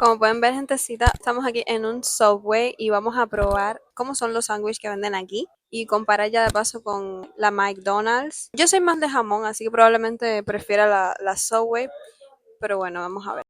Como pueden ver, gentecita, estamos aquí en un Subway y vamos a probar cómo son los sándwiches que venden aquí y comparar ya de paso con la McDonald's. Yo soy más de jamón, así que probablemente prefiera la Subway, pero bueno, vamos a ver.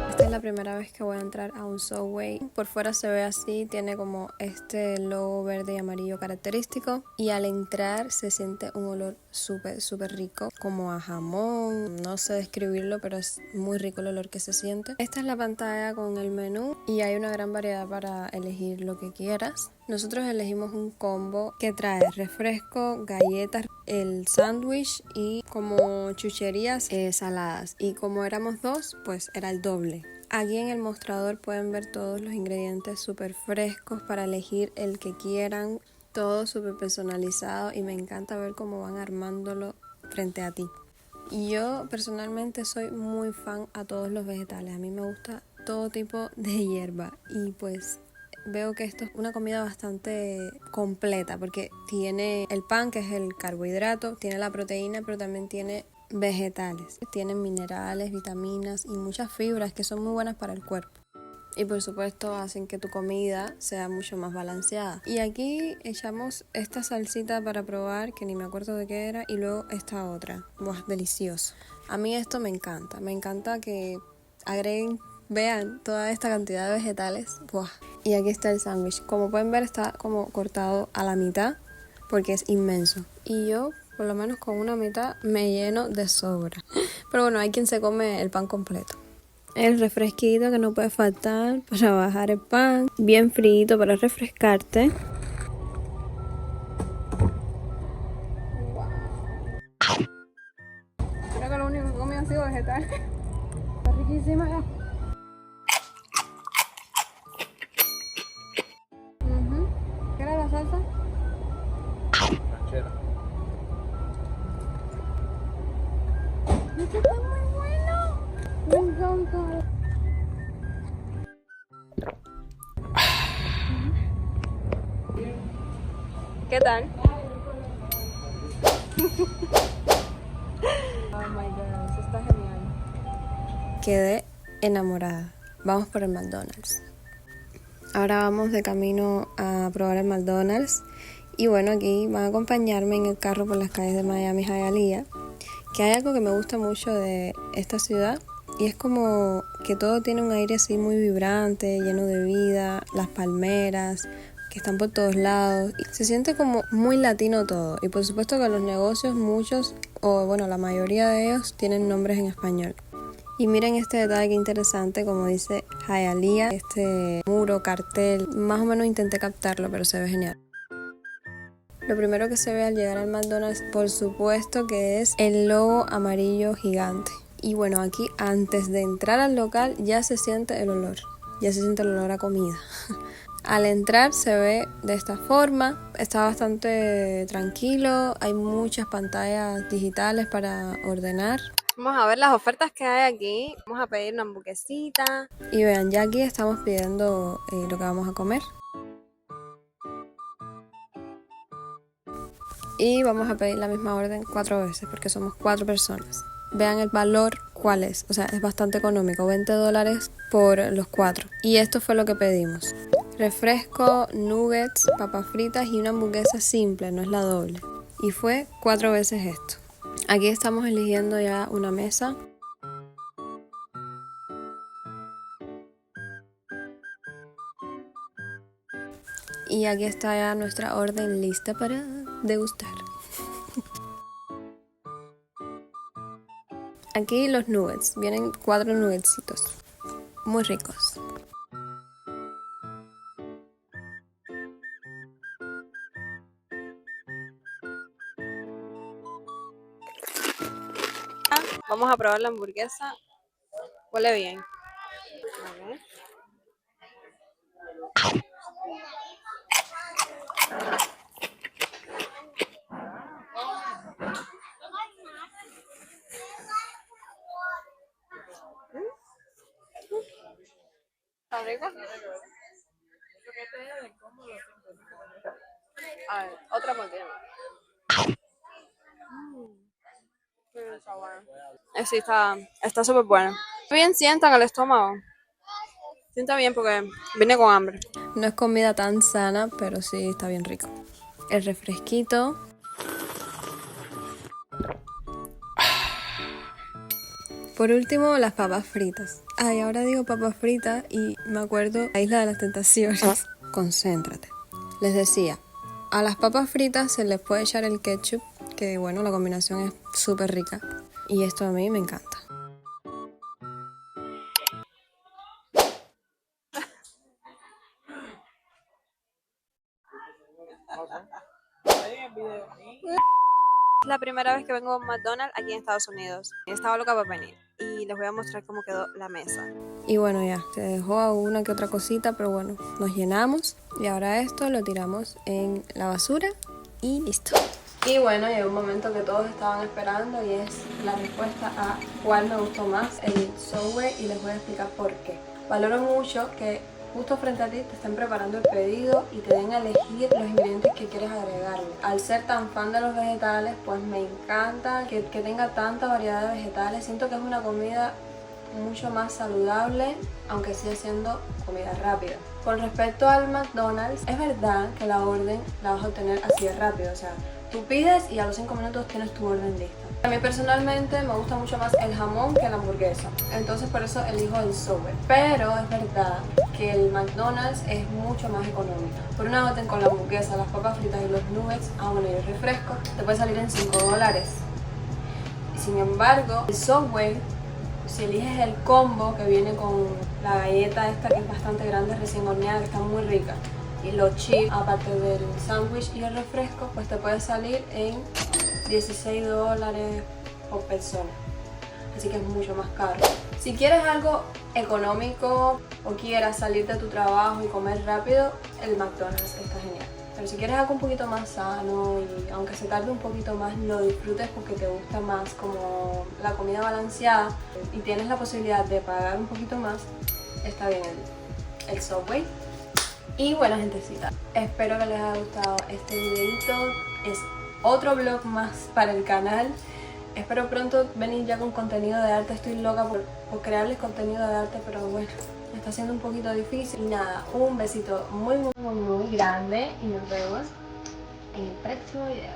Esta es la primera vez que voy a entrar a un Subway. Por fuera se ve así, tiene como este logo verde y amarillo característico. Y al entrar se siente un olor súper rico, como a jamón. No sé describirlo, pero es muy rico el olor que se siente. Esta es la pantalla con el menú y hay una gran variedad para elegir lo que quieras. Nosotros elegimos un combo que trae refresco, galletas, el sándwich y como chucherías saladas. Y como éramos dos, pues era el doble. Aquí en el mostrador pueden ver todos los ingredientes súper frescos para elegir el que quieran. Todo súper personalizado y me encanta ver cómo van armándolo frente a ti. Y yo personalmente soy muy fan a todos los vegetales. A mí me gusta todo tipo de hierba y pues veo que esto es una comida bastante completa porque tiene el pan, que es el carbohidrato, tiene la proteína, pero también tiene vegetales. Tienen minerales, vitaminas y muchas fibras que son muy buenas para el cuerpo. Y por supuesto hacen que tu comida sea mucho más balanceada. Y aquí echamos esta salsita para probar, que ni me acuerdo de qué era, y luego esta otra. ¡Buah, delicioso! A mí esto me encanta. Me encanta que agreguen, vean, toda esta cantidad de vegetales. ¡Buah! Y aquí está el sándwich. Como pueden ver, está como cortado a la mitad porque es inmenso. Y yo, por lo menos con una mitad, me lleno de sobra. Pero bueno, hay quien se come el pan completo. El refresquito que no puede faltar para bajar el pan. Bien frío para refrescarte. Creo que lo único que comí ha sido vegetal. Está riquísima ya. ¿Qué era la salsa? Ranchera. Esto está muy bueno. Me encanta. ¿Qué tal? Oh my god, eso está genial. Quedé enamorada. Vamos por el McDonald's. Ahora vamos de camino a probar el McDonald's. Y bueno, aquí van a acompañarme en el carro por las calles de Miami, Hialeah. Que hay algo que me gusta mucho de esta ciudad y es como que todo tiene un aire así muy vibrante, lleno de vida, las palmeras que están por todos lados. Y se siente como muy latino todo. Y por supuesto que los negocios, muchos, o bueno, la mayoría de ellos tienen nombres en español. Y miren este detalle que interesante, como dice Hialeah, este muro, cartel, más o menos intenté captarlo, pero se ve genial. Lo primero que se ve al llegar al McDonald's, por supuesto que es el logo amarillo gigante. Y bueno, aquí antes de entrar al local ya se siente el olor. Ya se siente el olor a comida. Al entrar se ve de esta forma. Está bastante tranquilo. Hay muchas pantallas digitales para ordenar. Vamos a ver las ofertas que hay aquí. Vamos a pedir una hamburguesita. Y vean, ya aquí estamos pidiendo lo que vamos a comer. Y vamos a pedir la misma orden 4 veces porque somos 4 personas. Vean el valor cuál es, o sea, es bastante económico, $20 por los 4. Y esto fue lo que pedimos. Refresco, nuggets, papas fritas y una hamburguesa simple, no es la doble. Y fue 4 veces esto. Aquí estamos eligiendo ya una mesa. Y aquí está ya nuestra orden lista para degustar. Aquí los nuggets, vienen 4 nuggetsitos, muy ricos. Vamos a probar la hamburguesa. Huele bien. A ver. ¿Está rico? A ver, otra mordida. Está bueno. Sí, está súper bueno. Bien sienta en el estómago. Sienta bien porque vine con hambre. No es comida tan sana, pero sí está bien rico. El refresquito. Por último, las papas fritas. Ay, ahora digo papas fritas y me acuerdo la Isla de las Tentaciones. Concéntrate. Les decía, a las papas fritas se les puede echar el ketchup, que bueno, la combinación es súper rica. Y esto a mí me encanta. Es la primera vez que vengo a un McDonald's aquí en Estados Unidos. Estaba loca por venir y les voy a mostrar cómo quedó la mesa. Y bueno, ya, se dejó una que otra cosita, pero bueno, nos llenamos. Y ahora esto lo tiramos en la basura y listo. Y bueno, llegó un momento que todos estaban esperando y es la respuesta a cuál me gustó más, el Subway, y les voy a explicar por qué. Valoro mucho que justo frente a ti te estén preparando el pedido y te den a elegir los ingredientes que quieres agregarle. Al ser tan fan de los vegetales, pues me encanta que tenga tanta variedad de vegetales. Siento que es una comida mucho más saludable, aunque sigue siendo comida rápida. Con respecto al McDonald's, es verdad que la orden la vas a obtener así de rápido, o sea, tú pides y a los 5 minutos tienes tu orden lista. A mí personalmente me gusta mucho más el jamón que la hamburguesa, entonces por eso elijo el Subway. Pero es verdad que el McDonald's es mucho más económico. Por una orden con la hamburguesa, las papas fritas y los nuggets, bueno, y el refresco, te puede salir en $5. Y sin embargo, el Subway, si eliges el combo que viene con la galleta esta que es bastante grande, recién horneada, que está muy rica, y los chips, aparte del sándwich y el refresco, pues te puede salir en $16 por persona. Así que es mucho más caro. Si quieres algo económico o quieras salir de tu trabajo y comer rápido, el McDonald's está genial. Pero si quieres algo un poquito más sano y aunque se tarde un poquito más, lo disfrutes porque te gusta más como la comida balanceada y tienes la posibilidad de pagar un poquito más, está bien el Subway. Y bueno, gentecita, espero que les haya gustado este videito. Es otro vlog más para el canal. Espero pronto venir ya con contenido de arte. Estoy loca por crearles contenido de arte, pero bueno, me está siendo un poquito difícil. Y nada, un besito muy grande y nos vemos en el próximo video.